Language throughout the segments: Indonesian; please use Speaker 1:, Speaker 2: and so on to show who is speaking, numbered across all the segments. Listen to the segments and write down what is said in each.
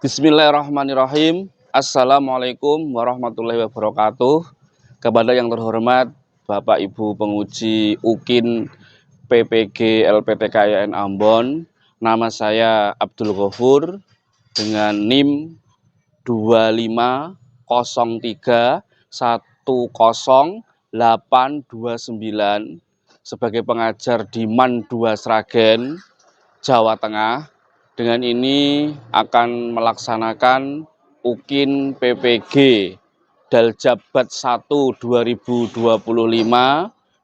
Speaker 1: Bismillahirrahmanirrahim. Assalamualaikum warahmatullahi wabarakatuh. Kepada yang terhormat Bapak Ibu penguji UKIN PPG LPTKIN Ambon, nama saya Abdul Ghafur dengan NIM 250310829 sebagai pengajar di MAN 2 Sragen, Jawa Tengah. Dengan ini akan melaksanakan UKIN PPG Daljabat 1 2025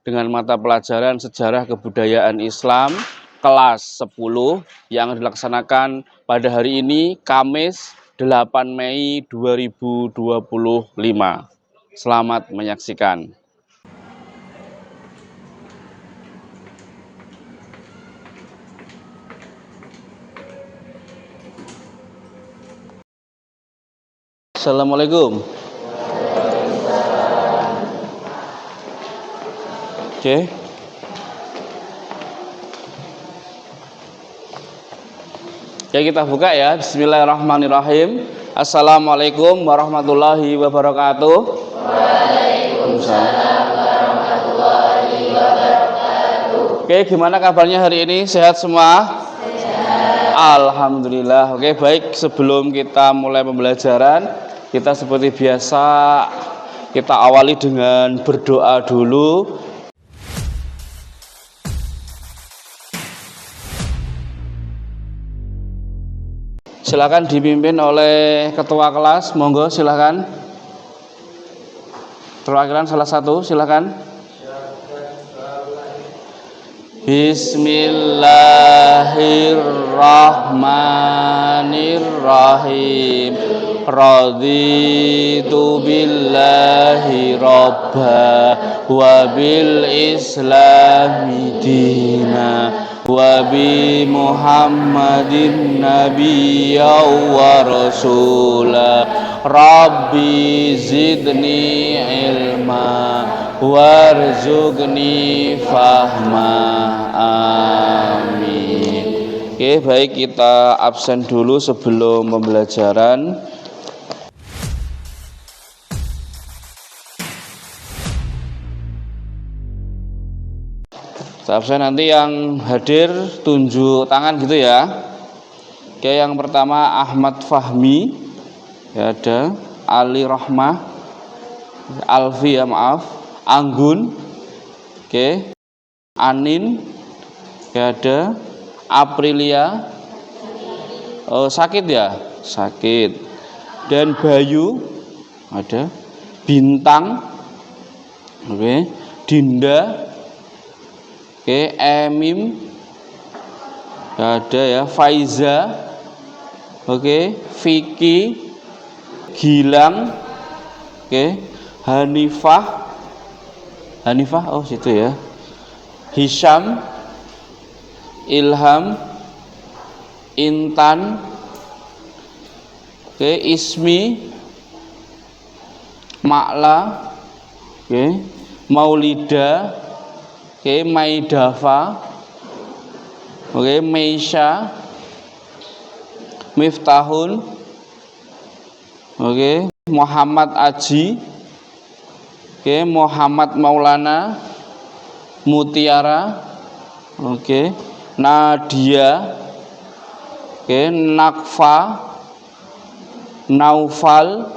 Speaker 1: dengan mata pelajaran Sejarah Kebudayaan Islam kelas 10 yang dilaksanakan pada hari ini Kamis 8 Mei 2025. Selamat menyaksikan. Assalamualaikum. Oke. Ya, kita buka ya. Bismillahirrahmanirrahim. Assalamualaikum warahmatullahi wabarakatuh. Waalaikumsalam warahmatullahi wabarakatuh. Oke, gimana kabarnya hari ini? Sehat semua? Alhamdulillah. Oke, baik, sebelum kita mulai pembelajaran, kita seperti biasa kita awali dengan berdoa dulu. Silakan dipimpin oleh ketua kelas, monggo silakan. Perwakilan salah satu, silakan. Bismillahirrahmanirrahim. Raditu billahi robba wa bil islami dina wa bi muhammadin nabiyya wa rasula. Rabbi zidni ilma warzuqni fahma. Amin. Oke, baik, kita absen dulu sebelum pembelajaran. Absen, nanti yang hadir tunjuk tangan gitu ya. Oke, yang pertama Ahmad Fahmi, ya, ada Ali Rahmah, Alfi, ya maaf, Anggun, oke, Anin, ya, ada Aprilia, oh sakit ya, sakit, dan Bayu, ada Bintang, oke, Dinda, oke, Emim, ada ya, Faiza, oke, Vicky, Gilang, oke, Hanifah, oh situ ya, Hisham, Ilham, Intan, oke, Ismi, Makla, oke, Maulida, oke, Maidafa, oke, Meisha, Miftahun, oke, Muhammad Aji, oke, Muhammad Maulana, Mutiara, oke, Nadia, oke, Nakfa, Naufal,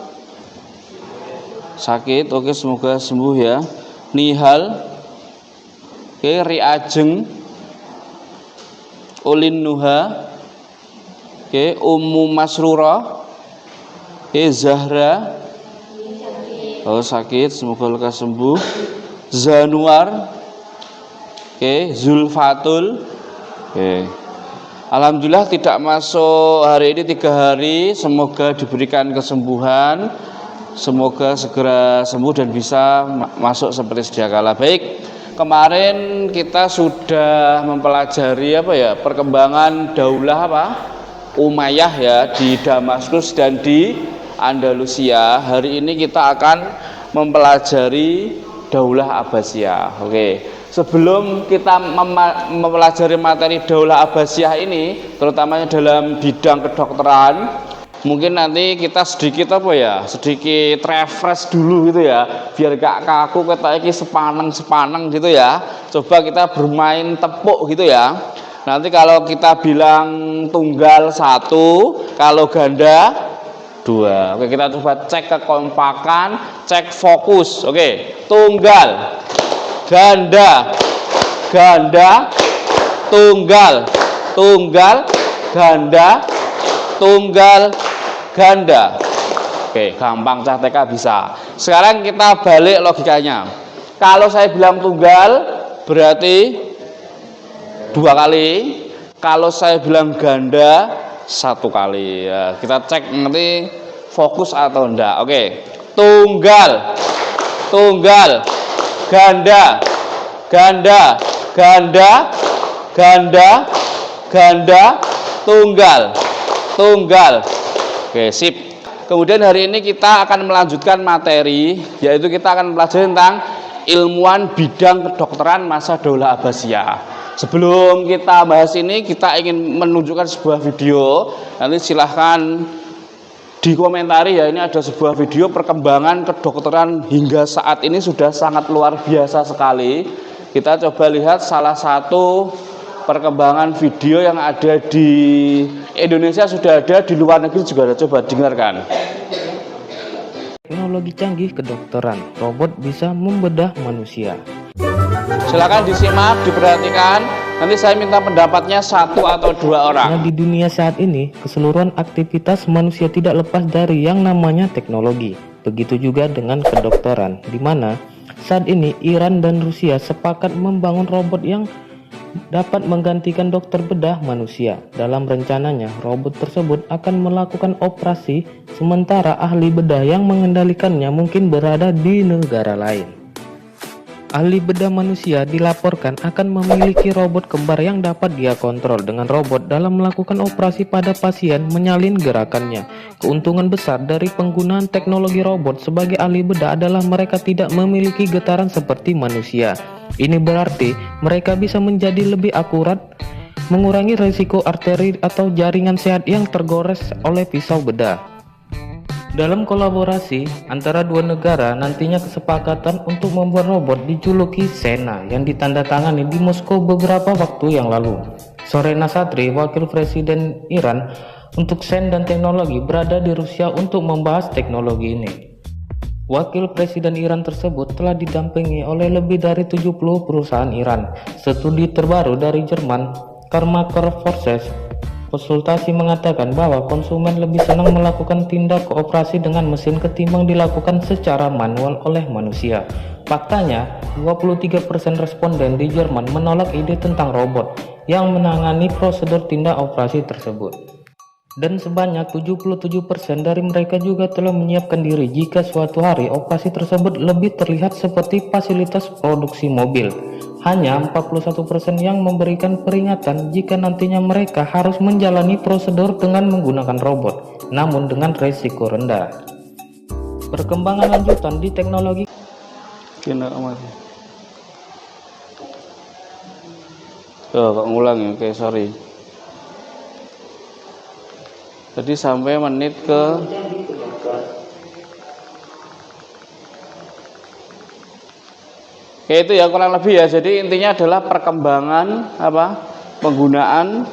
Speaker 1: sakit, oke, semoga sembuh ya, Nihal, oke, Riajeng, Ulin Nuha, oke, Ummu Masrurah, oke, Zahra, oh sakit, semoga lekas sembuh, Zanuar, oke, Zulfatul, oke. Alhamdulillah tidak masuk hari ini 3 hari, semoga diberikan kesembuhan, semoga segera sembuh dan bisa masuk seperti sedia kala. Baik, kemarin kita sudah mempelajari perkembangan daulah Umayyah ya di Damaskus dan di Andalusia. Hari ini kita akan mempelajari daulah Abbasiyah. Oke. Sebelum kita mempelajari materi daulah Abbasiyah ini, terutamanya dalam bidang kedokteran, Mungkin nanti kita sedikit apa ya, sedikit refresh dulu gitu ya, biar gak kaku kita iki sepaneng gitu ya. Coba kita bermain tepuk gitu ya. Nanti kalau kita bilang tunggal 1, kalau ganda 2. Oke, kita coba cek kekompakan, cek fokus. Oke, tunggal, ganda, ganda, tunggal, tunggal, ganda, tunggal, ganda. Oke, gampang, cah TK bisa. Sekarang kita balik logikanya. Kalau saya bilang tunggal berarti 2 kali. Kalau saya bilang ganda 1 kali. Ya, kita cek nanti fokus atau enggak. Oke, tunggal, tunggal, ganda, ganda, ganda, ganda, ganda, tunggal, tunggal. Oke, sip. Kemudian hari ini kita akan melanjutkan materi, yaitu kita akan belajar tentang ilmuwan bidang kedokteran masa Daulah Abbasiyah. Sebelum kita bahas ini, kita ingin menunjukkan sebuah video. Nanti silahkan dikomentari ya, ini ada sebuah video perkembangan kedokteran hingga saat ini sudah sangat luar biasa sekali. Kita coba lihat salah satu perkembangan video yang ada di Indonesia, sudah ada di luar negeri juga ada. Coba dengarkan.
Speaker 2: Teknologi canggih kedokteran, robot bisa membedah manusia.
Speaker 1: Silakan disimak, diperhatikan. Nanti saya minta pendapatnya 1 atau 2 orang.
Speaker 2: Nah, di dunia saat ini, keseluruhan aktivitas manusia tidak lepas dari yang namanya teknologi. Begitu juga dengan kedokteran, di mana saat ini Iran dan Rusia sepakat membangun robot yang dapat menggantikan dokter bedah manusia. Dalam rencananya, robot tersebut akan melakukan operasi, sementara ahli bedah yang mengendalikannya mungkin berada di negara lain. Ahli bedah manusia dilaporkan akan memiliki robot kembar yang dapat dia kontrol dengan robot dalam melakukan operasi pada pasien, menyalin gerakannya. Keuntungan besar dari penggunaan teknologi robot sebagai ahli bedah adalah mereka tidak memiliki getaran seperti manusia. Ini berarti mereka bisa menjadi lebih akurat, mengurangi risiko arteri atau jaringan sehat yang tergores oleh pisau bedah. Dalam kolaborasi antara dua negara, nantinya kesepakatan untuk membuat robot dijuluki Sena yang ditandatangani di Moskow beberapa waktu yang lalu. Sorena Satri, wakil presiden Iran untuk sains dan teknologi, berada di Rusia untuk membahas teknologi ini. Wakil presiden Iran tersebut telah didampingi oleh lebih dari 70 perusahaan Iran. Studi terbaru dari Jerman, Karmaker Forces konsultasi mengatakan bahwa konsumen lebih senang melakukan tindak operasi dengan mesin ketimbang dilakukan secara manual oleh manusia. Faktanya, 23% responden di Jerman menolak ide tentang robot yang menangani prosedur tindak operasi tersebut. Dan sebanyak 77% dari mereka juga telah menyiapkan diri jika suatu hari operasi tersebut lebih terlihat seperti fasilitas produksi mobil. Hanya 41% yang memberikan peringatan jika nantinya mereka harus menjalani prosedur dengan menggunakan robot, namun dengan risiko rendah. Perkembangan lanjutan di teknologi
Speaker 1: kok ngulang ya, oke sorry. Jadi sampai menit ke itu ya kurang lebih ya. Jadi intinya adalah perkembangan penggunaan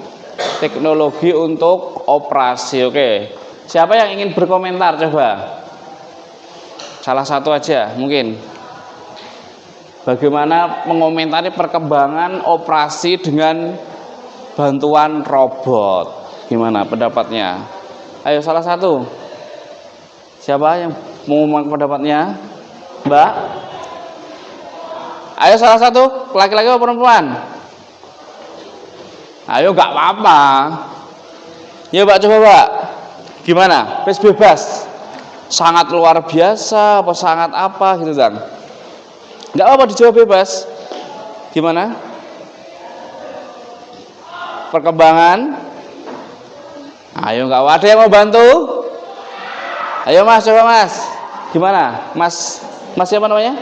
Speaker 1: teknologi untuk operasi. Oke. Siapa yang ingin berkomentar coba? Salah satu aja mungkin. Bagaimana mengomentari perkembangan operasi dengan bantuan robot? Gimana pendapatnya? Ayo salah satu. Siapa yang mau ngomong pendapatnya? Mbak? Ayo salah satu, laki-laki atau perempuan? Ayo nggak apa-apa. Ya Mbak, coba Mbak. Gimana? Bebas. Sangat luar biasa apa sangat apa gitu kan? Nggak apa-apa dijawab bebas. Gimana? Perkembangan? Ayo nggak ada yang mau bantu? Ayo Mas, coba Mas. Gimana? Mas siapa namanya?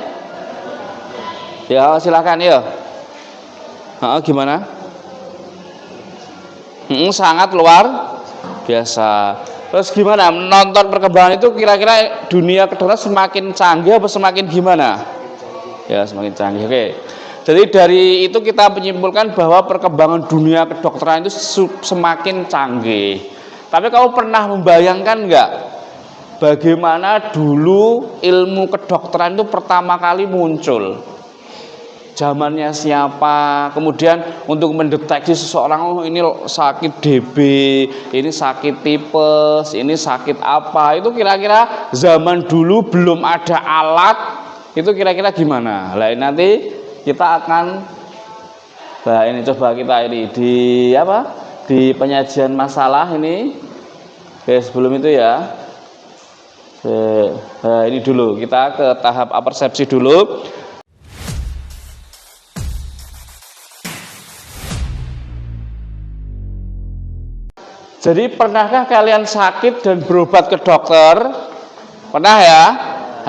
Speaker 1: Ya silakan ya. Gimana? Sangat luar biasa. Terus gimana menonton perkembangan itu, kira-kira dunia kedokteran semakin canggih apa semakin gimana? Ya semakin canggih. Oke. Jadi dari itu kita menyimpulkan bahwa perkembangan dunia kedokteran itu semakin canggih. Tapi kamu pernah membayangkan nggak bagaimana dulu ilmu kedokteran itu pertama kali muncul? Zamannya siapa, kemudian untuk mendeteksi seseorang, oh ini sakit DB, ini sakit tipes, ini sakit apa, itu kira-kira zaman dulu belum ada alat, itu kira-kira gimana? Lah nanti kita akan, nah ini coba kita ini di apa, di penyajian masalah ini. Oke, sebelum itu ya, nah, ini dulu kita ke tahap apersepsi dulu. Jadi pernahkah kalian sakit dan berobat ke dokter? Pernah ya?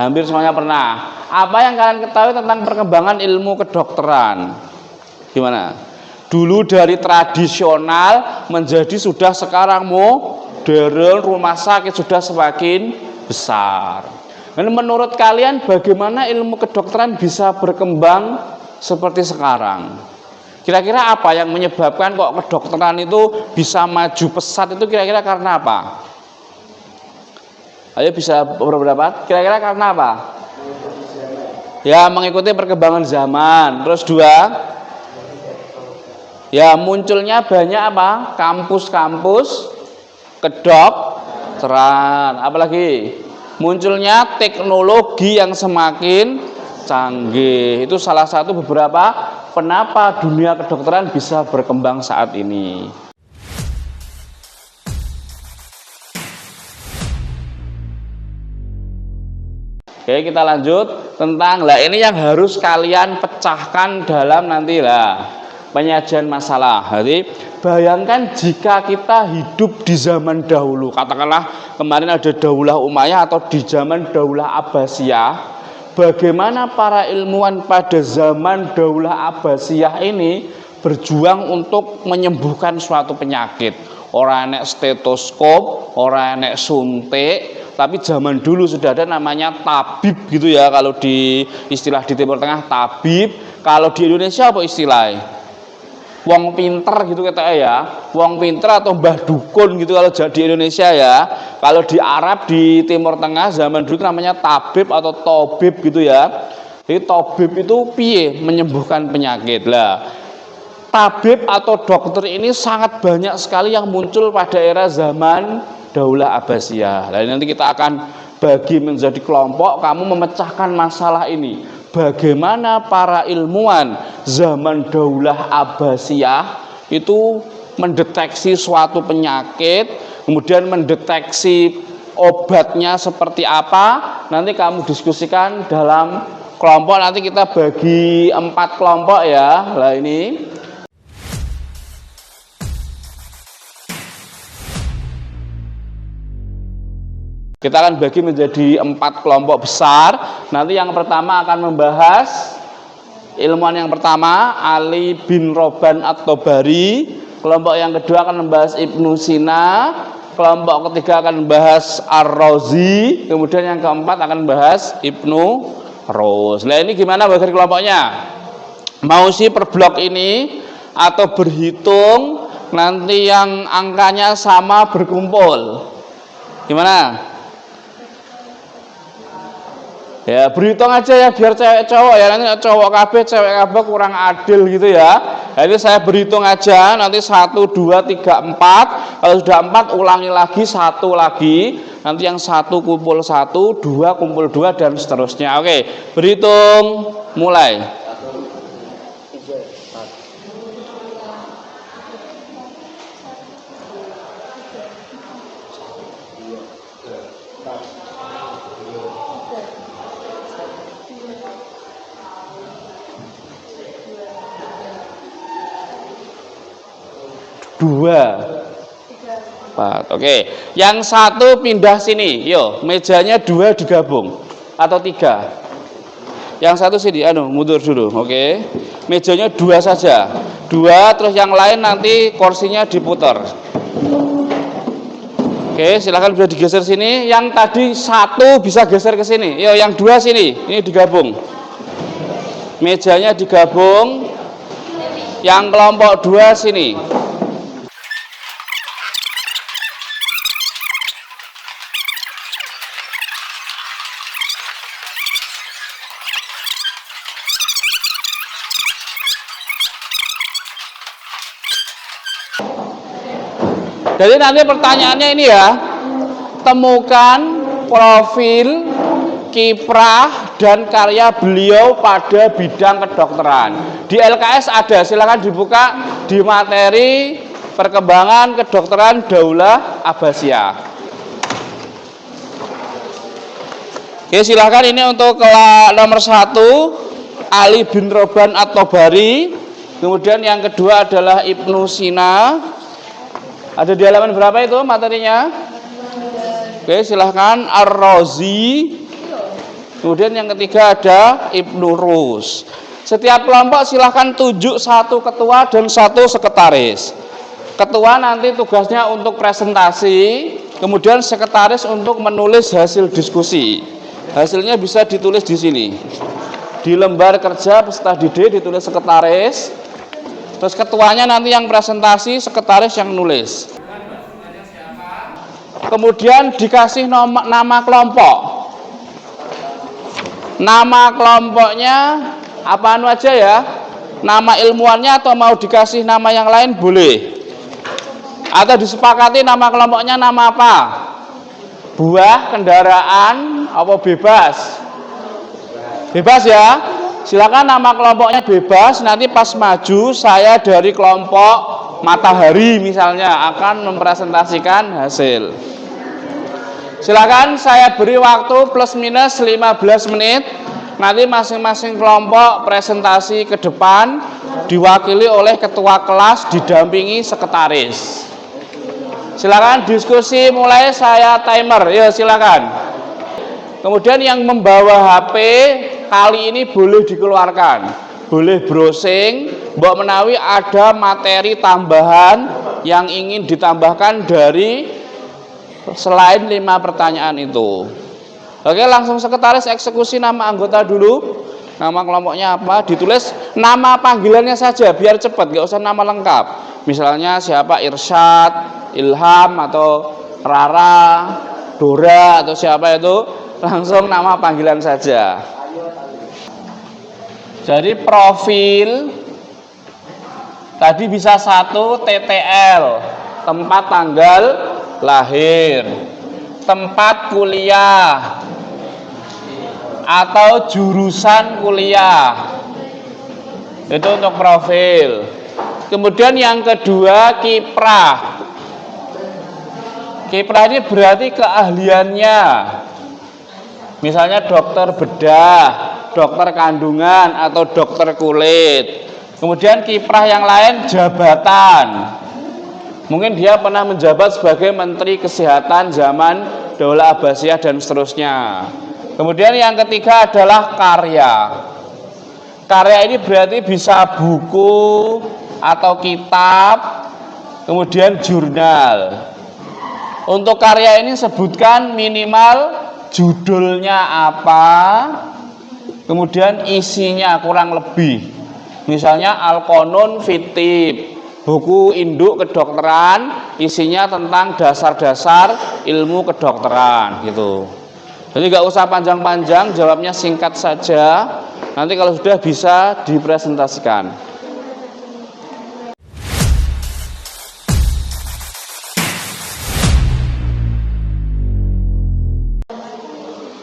Speaker 1: Hampir semuanya pernah. Apa yang kalian ketahui tentang perkembangan ilmu kedokteran? Gimana? Dulu dari tradisional menjadi sudah sekarang modern, rumah sakit sudah semakin besar. Dan menurut kalian bagaimana ilmu kedokteran bisa berkembang seperti sekarang? Kira-kira apa yang menyebabkan kok kedokteran itu bisa maju pesat, itu kira-kira karena apa? Ayo bisa berpendapat. Kira-kira karena apa? Ya mengikuti perkembangan zaman. Terus dua, ya munculnya banyak apa? Kampus-kampus kedokteran. Apalagi munculnya teknologi yang semakin canggih. Itu salah satu beberapa kenapa dunia kedokteran bisa berkembang saat ini. Oke, kita lanjut tentang lah ini yang harus kalian pecahkan dalam nanti lah penyajian masalah. Jadi bayangkan jika kita hidup di zaman dahulu, katakanlah kemarin ada Daulah Umayyah atau di zaman Daulah Abbasiyah. Bagaimana para ilmuwan pada zaman Daulah Abbasiyah ini berjuang untuk menyembuhkan suatu penyakit. Orang enek stetoskop, orang enek suntik, tapi zaman dulu sudah ada namanya tabib gitu ya. Kalau di istilah di Timur Tengah tabib, kalau di Indonesia apa istilahnya? Wong pinter gitu kata ya, wong pinter atau mbah dukun gitu kalau di Indonesia ya. Kalau di Arab di Timur Tengah zaman dulu namanya tabib atau tobib gitu ya. Jadi tobib itu piye menyembuhkan penyakit lah. Tabib atau dokter ini sangat banyak sekali yang muncul pada era zaman Daulah Abbasiyah. Lalu nanti kita akan bagi menjadi kelompok, kamu memecahkan masalah ini. Bagaimana para ilmuwan zaman Daulah Abbasiyah itu mendeteksi suatu penyakit, kemudian mendeteksi obatnya seperti apa. Nanti kamu diskusikan dalam kelompok, nanti kita bagi 4 kelompok ya. Lah ini kita akan bagi menjadi 4 kelompok besar. Nanti yang pertama akan membahas ilmuwan yang pertama Ali bin Roban At-Tabari. Kelompok yang kedua akan membahas Ibnu Sina. Kelompok ketiga akan membahas Ar-Razi. Kemudian yang keempat akan membahas Ibnu Rus. Nah ini gimana bagi kelompoknya? Mau sih per blok ini atau berhitung nanti yang angkanya sama berkumpul? Gimana? Ya berhitung aja ya biar cewek cowok ya, nanti cowok KB cewek KB kurang adil gitu ya. Jadi saya berhitung aja nanti 1 2 3 4. Kalau sudah 4 ulangi lagi 1 lagi. Nanti yang 1 kumpul 1, 2 kumpul 2 dan seterusnya. Oke, berhitung mulai. 2 4. Oke, yang 1 pindah sini. Yo, mejanya 2 digabung atau 3. Yang 1 sini, mundur dulu. Oke, mejanya 2 saja. 2, terus yang lain nanti kursinya diputar. Oke, Oke, silahkan bisa digeser sini. Yang tadi satu bisa geser ke sini. Yo, yang dua sini. Ini digabung. Mejanya digabung. Yang kelompok dua sini. Jadi nanti pertanyaannya ini ya, temukan profil, kiprah, dan karya beliau pada bidang kedokteran. Di LKS ada, silakan dibuka di materi perkembangan kedokteran Daulah Abbasiyah. Oke, silakan ini untuk nomor 1, Ali bin Roban At-Tobari. Kemudian yang kedua adalah Ibnu Sina. Ada di halaman berapa itu materinya? Oke, silahkan Ar-Razi. Kemudian yang ketiga ada Ibnu Rus. Setiap kelompok silahkan tunjuk satu ketua dan satu sekretaris. Ketua nanti tugasnya untuk presentasi, kemudian sekretaris untuk menulis hasil diskusi. Hasilnya bisa ditulis di sini. Di lembar kerja peserta didik ditulis sekretaris. Terus ketuanya nanti yang presentasi, sekretaris yang nulis. Kemudian dikasih nama kelompok. Nama kelompoknya apaan aja ya? Nama ilmuannya atau mau dikasih nama yang lain boleh. Atau disepakati nama kelompoknya nama apa? Buah, kendaraan, apa bebas? Bebas ya. Silakan nama kelompoknya bebas. Nanti pas maju saya dari kelompok matahari misalnya akan mempresentasikan hasil. Silakan saya beri waktu plus minus 15 menit. Nanti masing-masing kelompok presentasi ke depan diwakili oleh ketua kelas didampingi sekretaris. Silakan diskusi mulai, saya timer. Ya silakan. Kemudian yang membawa HP kali ini boleh dikeluarkan, boleh browsing, mbok menawi ada materi tambahan yang ingin ditambahkan dari selain 5 pertanyaan itu. Oke, langsung sekretaris eksekusi nama anggota dulu. Nama kelompoknya apa? Ditulis nama panggilannya saja biar cepat, nggak usah nama lengkap. Misalnya siapa, Irsyad, Ilham atau Rara, Dora atau siapa itu, langsung nama panggilan saja. Jadi profil tadi bisa 1 TTL, tempat tanggal lahir, tempat kuliah atau jurusan kuliah. Itu untuk profil. Kemudian yang kedua kiprah. Kiprah ini berarti keahliannya. Misalnya dokter bedah, dokter kandungan atau dokter kulit. Kemudian kiprah yang lain jabatan. Mungkin dia pernah menjabat sebagai Menteri Kesehatan zaman Daulah Abbasiyah dan seterusnya. Kemudian yang ketiga adalah karya. Karya ini berarti bisa buku atau kitab, kemudian jurnal. Untuk karya ini sebutkan minimal judulnya apa, kemudian isinya kurang lebih. Misalnya Al-Qanun Fitib, buku induk kedokteran, isinya tentang dasar-dasar ilmu kedokteran gitu. Jadi nggak usah panjang-panjang, jawabnya singkat saja. Nanti kalau sudah bisa dipresentasikan.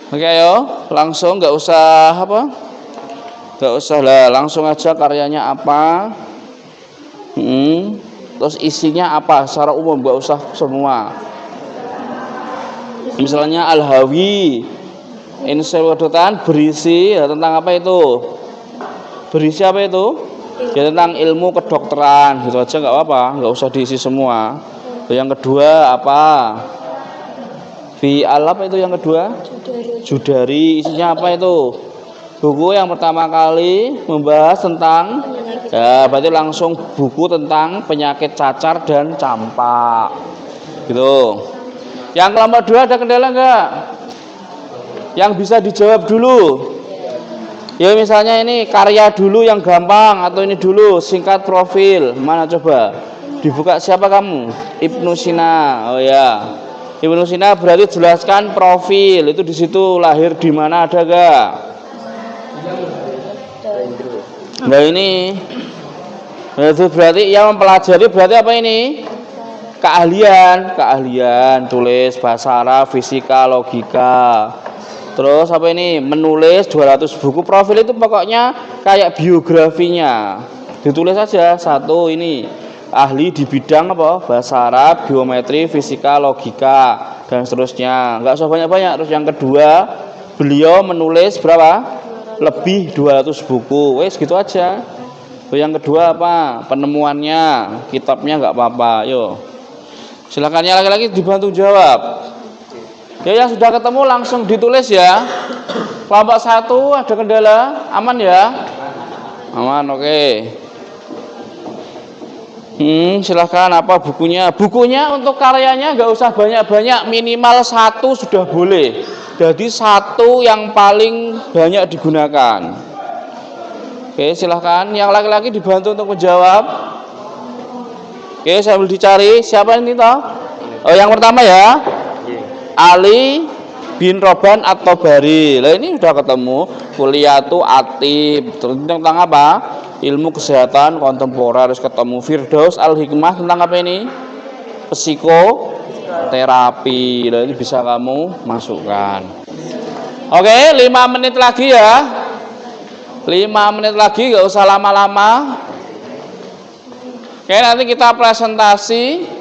Speaker 1: Oke, ayo langsung, nggak usah apa? Nggak usah lah, langsung aja karyanya apa. Terus isinya apa? Secara umum, nggak usah semua. Misalnya Al-Hawi, Insewadotan berisi ya, tentang apa itu? Berisi apa itu? Ya tentang ilmu kedokteran, gitu aja nggak apa-apa, nggak usah diisi semua. Yang kedua apa? Fi apa itu yang kedua? Judari, isinya apa itu? Buku yang pertama kali membahas tentang ya berarti langsung buku tentang penyakit cacar dan campak gitu. Yang kelompok 2 ada kendala enggak? Yang bisa dijawab dulu. Ya misalnya ini karya dulu yang gampang, atau ini dulu singkat profil. Mana coba? Dibuka siapa kamu? Ibnu Sina. Oh ya. Ibnu Sina berarti jelaskan profil. Itu di situ lahir di mana, ada enggak? Nah ini. Itu berarti yang mempelajari berarti apa ini? Keahlian, tulis bahasa Arab, fisika, logika. Terus apa ini? Menulis 200 buku. Profil itu pokoknya kayak biografinya. Ditulis saja satu ini ahli di bidang apa? Bahasa Arab, geometri, fisika, logika dan seterusnya. Enggak usah banyak-banyak. Terus yang kedua, beliau menulis berapa? Lebih 200 buku. Wes gitu aja. Terus yang kedua apa? Penemuannya, kitabnya enggak apa-apa. Yo. Silakan yang laki-laki dibantu jawab. Ya yang sudah ketemu langsung ditulis ya. Kelompok 1 ada kendala, aman ya? Aman, oke. Silahkan apa bukunya? Bukunya untuk karyanya nggak usah banyak-banyak, minimal 1 sudah boleh. Jadi 1 yang paling banyak digunakan. Oke, silahkan yang laki-laki dibantu untuk menjawab. Oke, sambil dicari siapa ini toh? Oh, yang pertama ya. Ali bin Roban atau Bari. Lah ini sudah ketemu. Kuliatu Atib. Tentang apa? Ilmu kesehatan kontemporer. Harus ketemu. Firdaus Al-Hikmah tentang apa ini? Psikoterapi. Lah ini bisa kamu masukkan. Oke, 5 menit lagi ya. 5 menit lagi, gak usah lama-lama. Oke, nanti kita presentasi.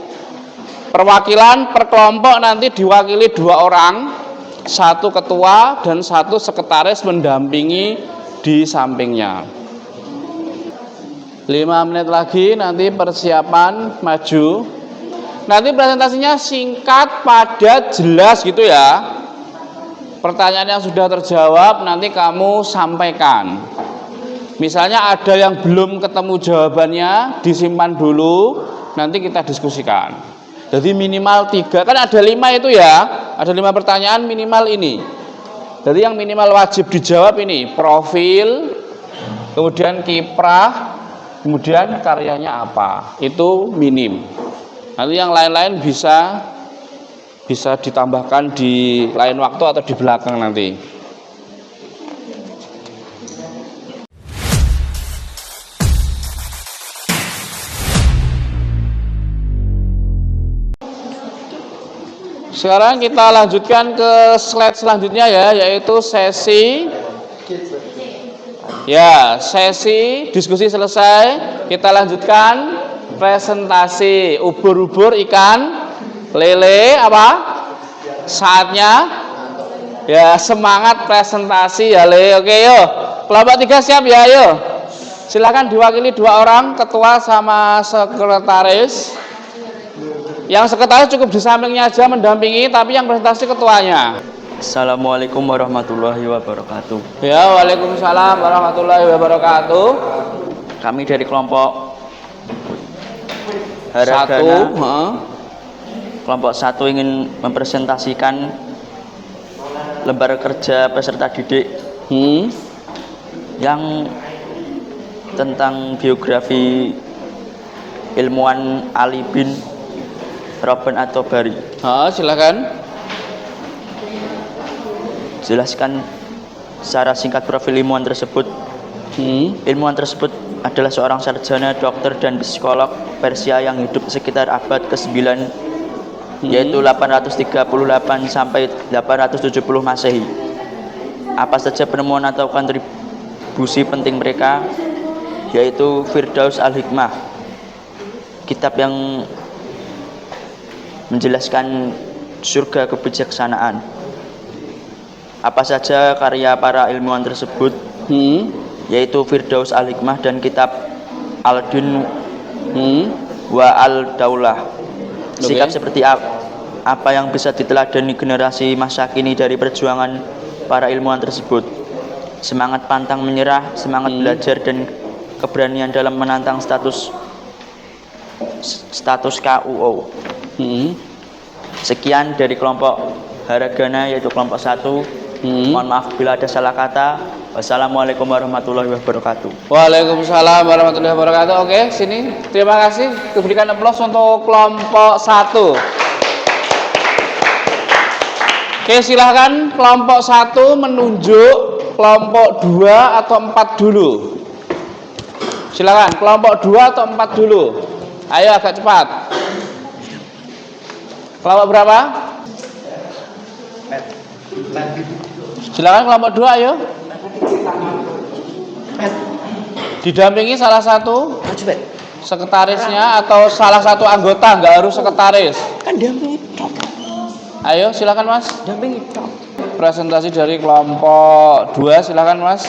Speaker 1: Perwakilan per kelompok nanti diwakili 2 orang, 1 ketua dan 1 sekretaris mendampingi di sampingnya. 5 menit lagi nanti persiapan maju. Nanti presentasinya singkat, padat, jelas gitu ya. Pertanyaan yang sudah terjawab nanti kamu sampaikan. Misalnya ada yang belum ketemu jawabannya, disimpan dulu, nanti kita diskusikan. Jadi minimal 3, kan ada 5 itu ya, ada 5 pertanyaan minimal ini. Jadi yang minimal wajib dijawab ini, profil, kemudian kiprah, kemudian karyanya apa, itu minim. Nanti yang lain-lain bisa ditambahkan di lain waktu atau di belakang nanti. Sekarang kita lanjutkan ke slide selanjutnya ya, yaitu sesi diskusi selesai. Kita lanjutkan presentasi ubur-ubur ikan lele apa? Saatnya ya, semangat presentasi ya le. Oke yuk. Kelompok 3 siap ya, yuk. Silakan diwakili 2 orang, ketua sama sekretaris. Yang sekretaris cukup di sampingnya aja mendampingi, tapi yang presentasi ketuanya.
Speaker 3: Assalamualaikum warahmatullahi wabarakatuh.
Speaker 1: Ya, waalaikumsalam warahmatullahi wabarakatuh.
Speaker 3: Kami dari kelompok
Speaker 1: Haragana.
Speaker 3: Kelompok 1 ingin mempresentasikan lembar kerja peserta didik yang tentang biografi ilmuwan Ali bin Roban atau Bari.
Speaker 1: Silakan.
Speaker 3: Jelaskan secara singkat profil ilmuwan tersebut. Ilmuwan tersebut adalah seorang sarjana, dokter, dan psikolog Persia yang hidup sekitar abad ke-9, yaitu 838 sampai 870 Masehi. Apa saja penemuan atau kontribusi penting mereka? Yaitu Firdaus Al-Hikmah, kitab yang menjelaskan surga kebijaksanaan. Apa saja karya para ilmuwan tersebut? Yaitu Firdaus Al-Hikmah dan kitab Al-Din wa Al-Daulah. Sikap seperti apa yang bisa diteladani generasi masa kini dari perjuangan para ilmuwan tersebut? Semangat pantang menyerah, semangat belajar, dan keberanian dalam menantang status KUO. Sekian dari kelompok Haragana, yaitu kelompok 1. Mohon maaf bila ada salah kata. Wassalamualaikum warahmatullahi wabarakatuh.
Speaker 1: Waalaikumsalam warahmatullahi wabarakatuh. Oke, sini. Terima kasih. Berikan aplaus untuk kelompok 1. Oke, silahkan kelompok 1 menunjuk kelompok 2 atau 4 dulu. Silahkan, kelompok 2 atau 4 dulu. Ayo agak cepat. Kelompok berapa? Silahkan kelompok 2, ayo. Didampingi salah satu sekretarisnya atau salah satu anggota, nggak harus sekretaris.
Speaker 3: Kan dampingi top.
Speaker 1: Ayo, silakan Mas.
Speaker 3: Dampingi top.
Speaker 1: Presentasi dari kelompok 2, silakan Mas.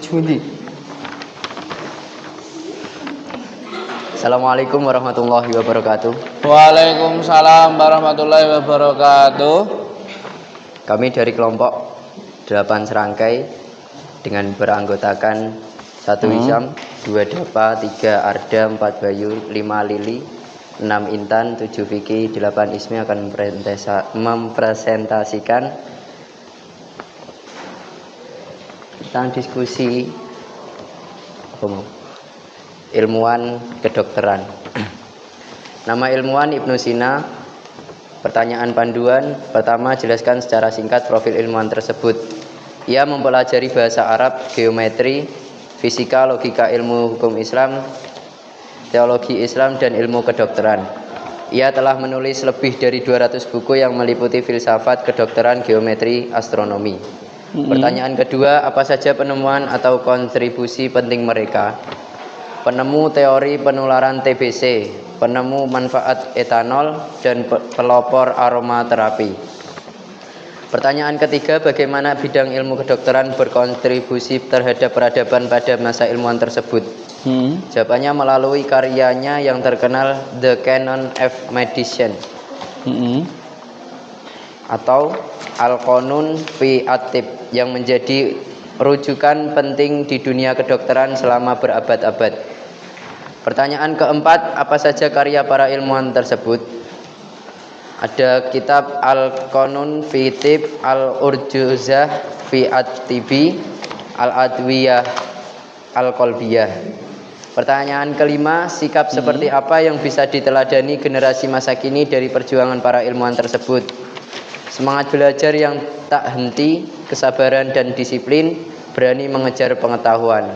Speaker 4: Juli. Assalamualaikum warahmatullahi wabarakatuh.
Speaker 1: Waalaikumsalam warahmatullahi wabarakatuh.
Speaker 4: Kami dari kelompok 8 serangkai dengan beranggotakan 1 Isam, 2 Dapa, 3 Arda, 4 Bayu, 5 Lili, 6 Intan, 7 Vicky, 8 Ismi akan mempresentasikan tentang diskusi ilmuwan kedokteran. Nama ilmuwan Ibnu Sina. Pertanyaan panduan pertama, jelaskan secara singkat profil ilmuwan tersebut. Ia mempelajari bahasa Arab, geometri, fisika, logika, ilmu hukum Islam, teologi Islam, dan ilmu kedokteran. Ia telah menulis lebih dari 200 buku yang meliputi filsafat, kedokteran, geometri, astronomi. Pertanyaan kedua, apa saja penemuan atau kontribusi penting mereka? Penemu teori penularan TBC, penemu manfaat etanol, dan pelopor aromaterapi. Pertanyaan ketiga, bagaimana bidang ilmu kedokteran berkontribusi terhadap peradaban pada masa ilmuwan tersebut? Jawabannya melalui karyanya yang terkenal The Canon of Medicine atau Al-Qanun fi At-Tib, yang menjadi rujukan penting di dunia kedokteran selama berabad-abad. Pertanyaan keempat, apa saja karya para ilmuwan tersebut? Ada kitab Al-Qanun fi Tib, Al-Urjuzah fi At-Tibi, Al-Adwiyah, Al-Qalbiyah. Pertanyaan kelima, sikap seperti apa yang bisa diteladani generasi masa kini dari perjuangan para ilmuwan tersebut? Semangat belajar yang tak henti, kesabaran dan disiplin, berani mengejar pengetahuan.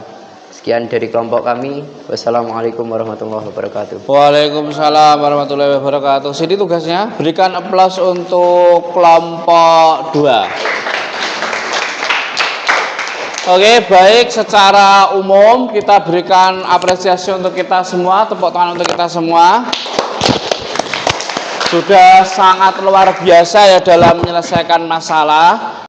Speaker 4: Sekian dari kelompok kami. Wassalamualaikum warahmatullahi wabarakatuh.
Speaker 1: Waalaikumsalam warahmatullahi wabarakatuh. Sini tugasnya, berikan aplaus untuk kelompok 2. Oke, baik, secara umum kita berikan apresiasi untuk kita semua, tepuk tangan untuk kita semua. Sudah sangat luar biasa ya dalam menyelesaikan masalah.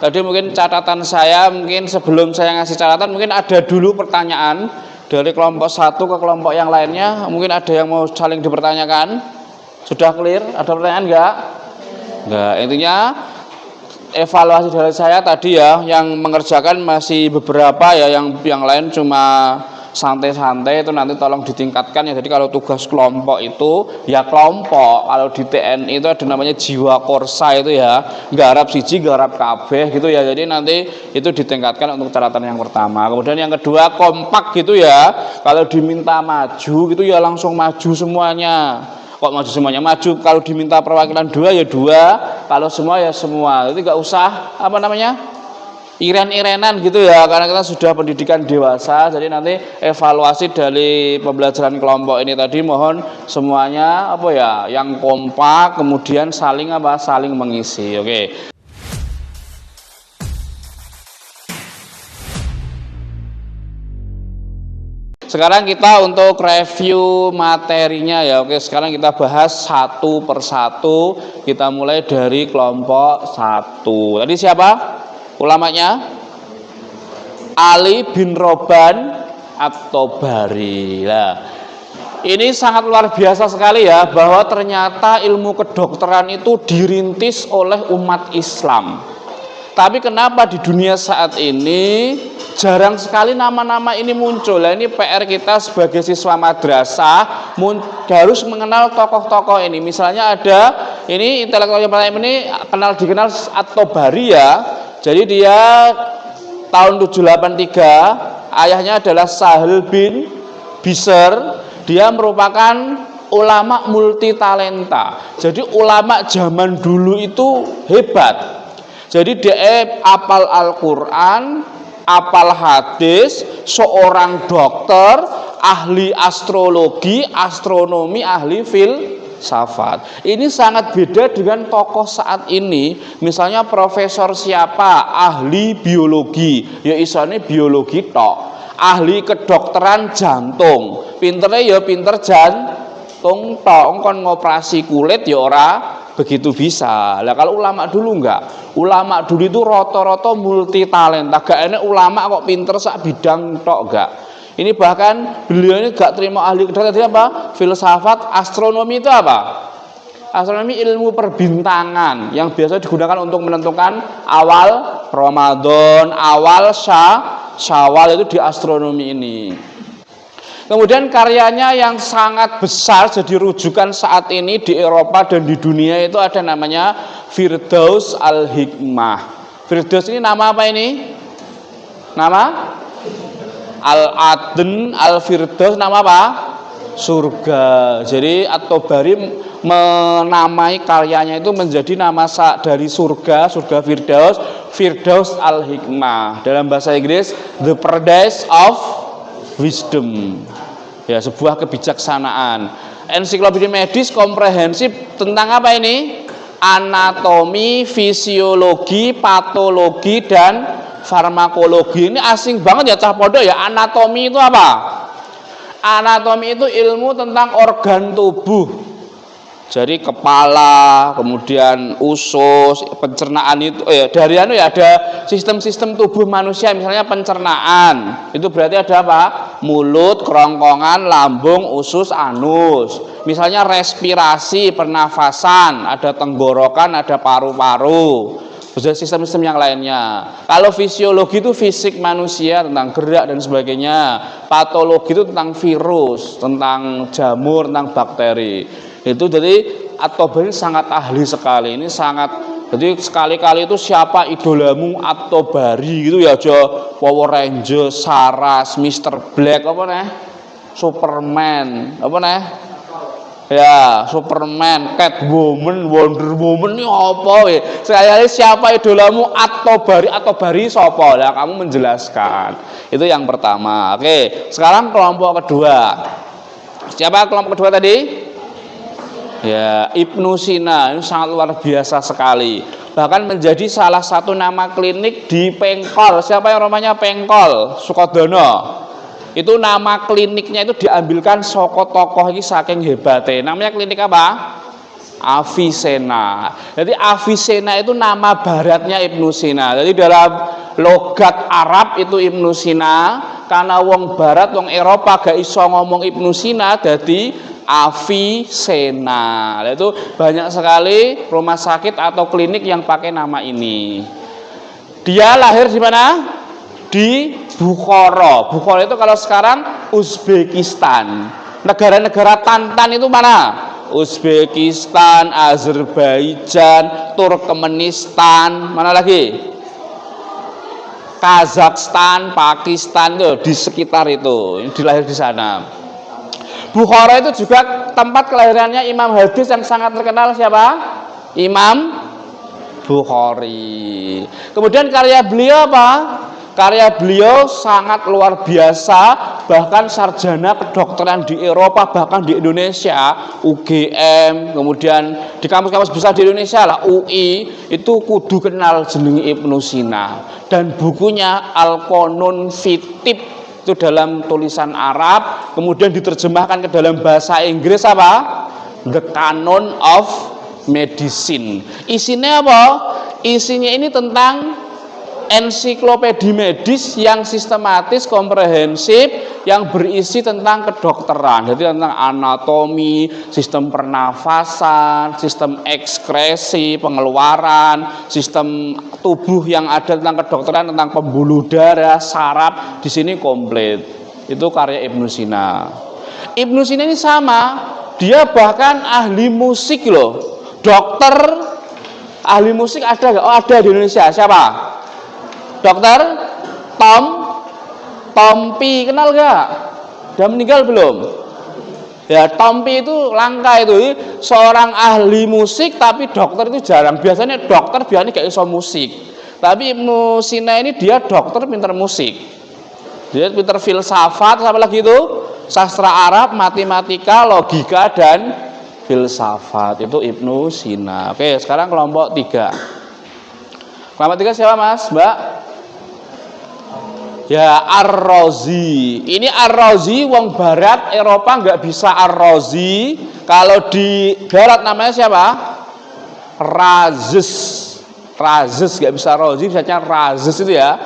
Speaker 1: Tadi mungkin catatan saya, mungkin sebelum saya ngasih catatan, mungkin ada dulu pertanyaan dari kelompok 1 ke kelompok yang lainnya. Mungkin ada yang mau saling dipertanyakan. Sudah clear? Ada pertanyaan enggak? Enggak. Intinya evaluasi dari saya tadi ya, yang mengerjakan masih beberapa ya, yang lain cuma santai-santai, itu nanti tolong ditingkatkan ya. Jadi kalau tugas kelompok itu ya kelompok, kalau di TNI itu ada namanya jiwa korsa itu ya, garap siji garap kabeh gitu ya. Jadi nanti itu ditingkatkan untuk catatan yang pertama. Kemudian yang kedua, kompak gitu ya, kalau diminta maju gitu ya langsung maju semuanya. Kok maju semuanya? Maju kalau diminta perwakilan 2 ya 2, kalau semua ya semua. Jadi nggak usah apa namanya iren-irenan gitu ya, karena kita sudah pendidikan dewasa. Jadi nanti evaluasi dari pembelajaran kelompok ini tadi, mohon semuanya apa ya, yang kompak, kemudian saling mengisi. Oke. Sekarang kita untuk review materinya ya. Oke, sekarang kita bahas satu persatu. Kita mulai dari kelompok 1. Tadi siapa ulamanya? Ali bin Roban At-Tobari. Nah, ini sangat luar biasa sekali ya, bahwa ternyata ilmu kedokteran itu dirintis oleh umat Islam. Tapi kenapa di dunia saat ini Jarang sekali nama-nama ini muncul. Nah, ini PR kita sebagai siswa madrasah harus mengenal tokoh-tokoh ini. Misalnya ada ini intelektual yang pertama ini dikenal At-Tabari ya. Jadi dia tahun 783, ayahnya adalah Sahal bin Bishr. Dia merupakan ulama multi talenta. Jadi ulama zaman dulu itu hebat. Jadi dia apal Al-Quran, apal hadis, seorang dokter, ahli astrologi, astronomi, ahli filsafat. Ini sangat beda dengan tokoh saat ini. Misalnya profesor siapa, ahli biologi, ya isane biologi tok. Ahli kedokteran jantung, pinternya ya pinter jantung tok, kon ngoperasi kulit ya ora begitu bisa. Lah kalau ulama dulu enggak. Ulama dulu itu rata-rata multi talenta. Gak enak ulama kok pinter sak bidang tok enggak. Ini bahkan beliau ini gak terima ahli kedokteran tadi apa? Filsafat, astronomi itu apa? Astronomi ilmu perbintangan yang biasa digunakan untuk menentukan awal Ramadan, awal Syawal itu di astronomi ini. Kemudian karyanya yang sangat besar jadi rujukan saat ini di Eropa dan di dunia itu ada namanya Firdaus Al-Hikmah. Firdaus ini nama apa ini? Nama? Al-Adn, Al-Firdaus nama apa? Surga. Jadi At-Tabari menamai karyanya itu menjadi nama dari surga, surga Firdaus, Firdaus Al-Hikmah. Dalam bahasa Inggris, The Paradise of Wisdom. Ya, sebuah kebijaksanaan. Ensiklopedia medis komprehensif tentang apa ini? Anatomi, fisiologi, patologi dan farmakologi. Ini asing banget ya cah pondok ya. Anatomi itu apa? Anatomi itu ilmu tentang organ tubuh. Jadi kepala, kemudian usus, pencernaan itu dari ada sistem-sistem tubuh manusia, misalnya pencernaan. Itu berarti ada apa? Mulut, kerongkongan, lambung, usus, anus. Misalnya respirasi, pernafasan, ada tenggorokan, ada paru-paru. Terus sistem-sistem yang lainnya. Kalau fisiologi itu fisik manusia tentang gerak dan sebagainya. Patologi itu tentang virus, tentang jamur, tentang bakteri. Itu jadi At-Tabari sangat ahli sekali. Ini sangat, jadi sekali-kali itu siapa idolamu At-Tabari gitu ya, aja Power Ranger, Saras, Mr. Black apa nih? Superman, apa nih? Ya, Superman, Catwoman, Wonder Woman ini apa we? Sekali-kali siapa idolamu At-Tabari, At-Tabari sapa? Lah kamu menjelaskan. Itu yang pertama. Oke, sekarang kelompok kedua. Siapa kelompok kedua tadi? Ya, Ibnu Sina ini sangat luar biasa sekali. Bahkan menjadi salah satu nama klinik di Pengkol. Siapa yang namanya Pengkol? Sukodono. Itu nama kliniknya itu diambilkan saka tokoh ini saking hebatnya. Namanya klinik apa? Avicenna. Jadi Avicenna itu nama baratnya Ibnu Sina. Jadi dalam logat Arab itu Ibnu Sina, karena wong barat, wong Eropa gak iso ngomong Ibnu Sina, jadi Avicenna. Itu banyak sekali rumah sakit atau klinik yang pakai nama ini. Dia lahir di mana? Di Bukhara. Bukhara itu kalau sekarang Uzbekistan. Negara-negara Tantan itu mana? Uzbekistan, Azerbaijan, Turkmenistan, mana lagi? Kazakhstan, Pakistan itu di sekitar itu. Ini dilahir di sana. Bukhara itu juga tempat kelahirannya Imam hadis yang sangat terkenal siapa? Imam Bukhari. Kemudian karya beliau apa? Karya beliau sangat luar biasa, bahkan sarjana kedokteran di Eropa, bahkan di Indonesia, UGM, kemudian di kampus-kampus besar di Indonesia lah, UI, itu kudu kenal jeneng Ibnu Sina. Dan bukunya Al-Qanun Fitib itu dalam tulisan Arab, kemudian diterjemahkan ke dalam bahasa Inggris apa? The Canon of Medicine. Isinya apa? Isinya ini tentang ensiklopedia medis yang sistematis, komprehensif, yang berisi tentang kedokteran. Jadi tentang anatomi, sistem pernafasan, sistem ekskresi, pengeluaran, sistem tubuh yang ada tentang kedokteran, tentang pembuluh darah, saraf, di sini komplit. Itu karya Ibnu Sina. Ibnu Sina ini sama, dia bahkan ahli musik loh. Dokter ahli musik ada nggak? Oh, ada di Indonesia. Siapa? Dokter Tompi, kenal nggak? Udah meninggal belum? Ya, Tompi itu langka itu. Seorang ahli musik tapi dokter itu jarang. Biasanya dokter biasanya gak iso musik. Tapi Ibnu Sina ini dia dokter pinter musik. Dia pinter filsafat, apa lagi itu? Sastra Arab, matematika, logika dan filsafat. Itu Ibnu Sina. Oke, sekarang kelompok 3. Kelompok 3 siapa Mas? Mbak? Ya, Ar-Razi. Ini Ar-Razi wong barat Eropa nggak bisa Ar-Razi. Kalau di barat namanya siapa? Razes nggak bisa Razi, bisanya Razes itu ya.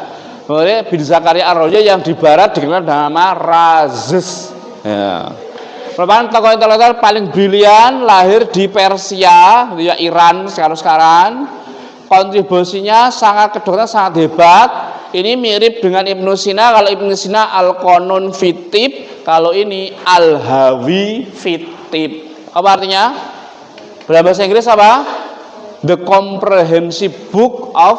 Speaker 1: Kemudian bin Zakaria Ar-Razi yang di barat dikenal nama Razes. Ya. Merupakan tokoh intelektual paling brilian, lahir di Persia, ya Iran sekarang. Kontribusinya sangat kedokteran sangat hebat. Ini mirip dengan Ibnu Sina. Kalau Ibnu Sina Al-Qanun Fitib, kalau ini Al-Hawi Fitib. Apa artinya? Dalam bahasa Inggris apa? The Comprehensive Book of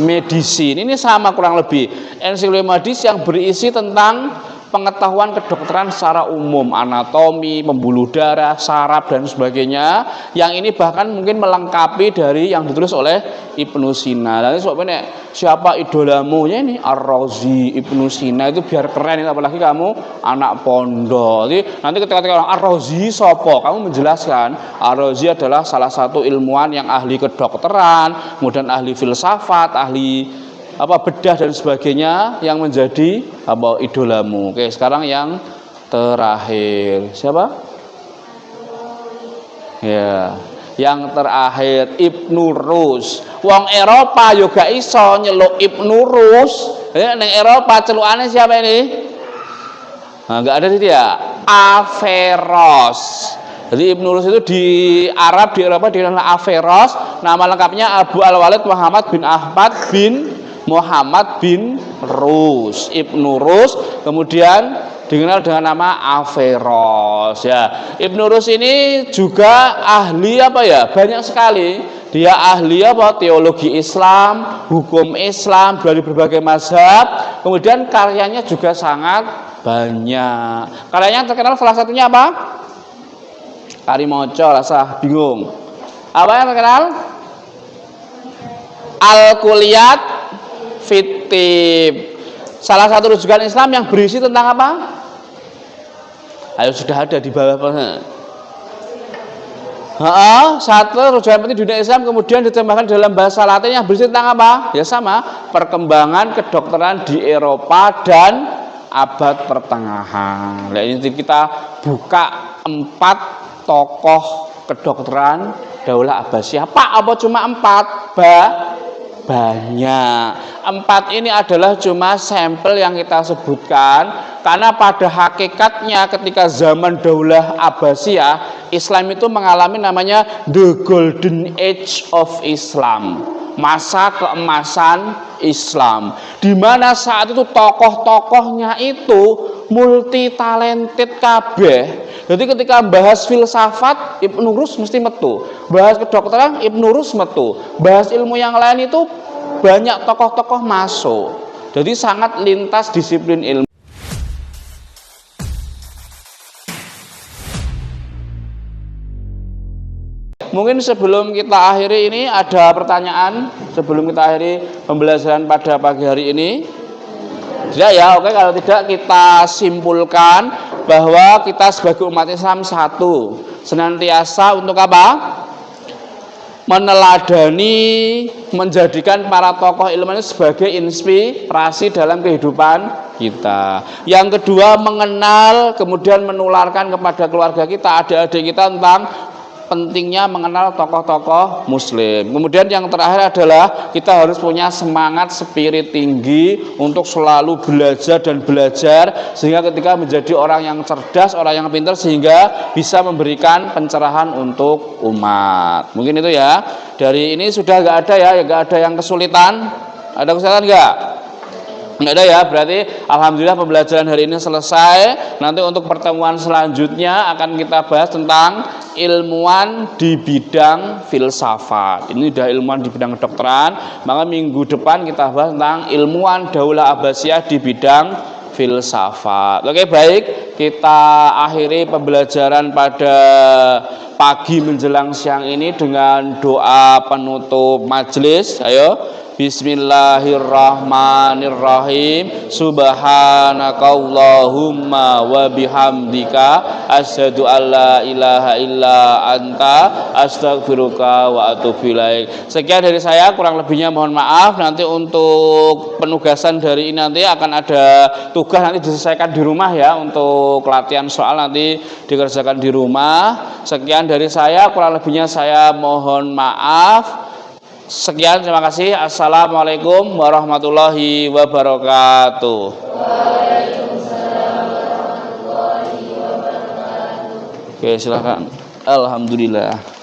Speaker 1: Medicine. Ini sama kurang lebih. Ensiklopedia medis yang berisi tentang pengetahuan kedokteran secara umum, anatomi, pembuluh darah, saraf dan sebagainya. Yang ini bahkan mungkin melengkapi dari yang ditulis oleh Ibnu Sina. Lalu sebabnya siapa idolamu? Ya ini Ar-Razi, Ibnu Sina itu biar keren. Apalagi kamu anak pondok. Jadi nanti ketika orang Ar-Razi sopo, kamu menjelaskan Ar-Razi adalah salah satu ilmuwan yang ahli kedokteran, kemudian ahli filsafat, ahli bedah dan sebagainya yang menjadi idolamu. Oke, sekarang yang terakhir siapa? Ya, yang terakhir Ibnu Rus. Wong Eropa juga iso nyeluk Ibnu Rus. Neng Eropa celukane siapa ini? Nah, enggak ada dia. Averroes. Jadi Ibnu Rus itu di Arab, di Eropa dikenal Averroes. Nama lengkapnya Abu Al-Walid Muhammad bin Ahmad bin Muhammad bin Rus, Ibnu Rus, kemudian dikenal dengan nama Averroes ya. Ibnu Rus ini juga ahli banyak sekali. Dia ahli teologi Islam, hukum Islam dari berbagai mazhab. Kemudian karyanya juga sangat banyak. Karyanya terkenal salah satunya apa? Karimoco, rasa bingung. Apa yang terkenal? Al-Kulliyat Fitib. Salah satu rujukan Islam yang berisi tentang apa? Ayo, sudah ada di bawah. Satu rujukan penting dunia Islam kemudian diterjemahkan dalam bahasa Latin yang berisi tentang apa? Ya sama, perkembangan kedokteran di Eropa dan abad pertengahan. Nah, ini kita buka 4 tokoh kedokteran Daulah Abbasiyah. Apa cuma 4? Banyak. 4 ini adalah cuma sampel yang kita sebutkan, karena pada hakikatnya ketika zaman Daulah Abbasiyah, Islam itu mengalami namanya the golden age of Islam, masa keemasan Islam, di mana saat itu tokoh-tokohnya itu multi talented kabeh. Jadi ketika bahas filsafat, Ibnu Rus mesti metu. Bahas kedokteran, Ibnu Rus metu. Bahas ilmu yang lain itu banyak tokoh-tokoh masuk. Jadi sangat lintas disiplin ilmu. Mungkin sebelum kita akhiri ini ada pertanyaan sebelum kita akhiri pembelajaran pada pagi hari ini. Tidak ya, oke, kalau tidak kita simpulkan bahwa kita sebagai umat Islam satu, senantiasa untuk apa? Meneladani, menjadikan para tokoh ilmu ini sebagai inspirasi dalam kehidupan kita. Yang kedua, mengenal kemudian menularkan kepada keluarga kita, adik-adik kita tentang pentingnya mengenal tokoh-tokoh muslim. Kemudian yang terakhir adalah kita harus punya semangat spirit tinggi untuk selalu belajar dan belajar, sehingga ketika menjadi orang yang cerdas, orang yang pintar, sehingga bisa memberikan pencerahan untuk umat. Mungkin itu ya. Dari ini sudah nggak ada ya, nggak ada yang kesulitan. Ada kesulitan nggak? Nggak ada ya, berarti alhamdulillah pembelajaran hari ini selesai. Nanti untuk pertemuan selanjutnya akan kita bahas tentang ilmuwan di bidang filsafat. Ini sudah ilmuwan di bidang kedokteran, maka minggu depan kita bahas tentang ilmuwan Daulah Abbasiyah di bidang filsafat. Oke, baik, kita akhiri pembelajaran pada pagi menjelang siang ini dengan doa penutup majelis. Ayo. Bismillahirrahmanirrahim. Subhanakallahumma wa bihamdika asyhadu alla ilaha illa anta astaghfiruka wa atubu ilaik. Sekian dari saya, kurang lebihnya mohon maaf. Nanti untuk penugasan dari ini nanti akan ada tugas nanti diselesaikan di rumah ya. Untuk latihan soal nanti dikerjakan di rumah. Sekian dari saya, kurang lebihnya saya mohon maaf. Sekian, terima kasih. Assalamualaikum warahmatullahi wabarakatuh. Waalaikumsalam warahmatullahi wabarakatuh. Oke, silakan. Alhamdulillah.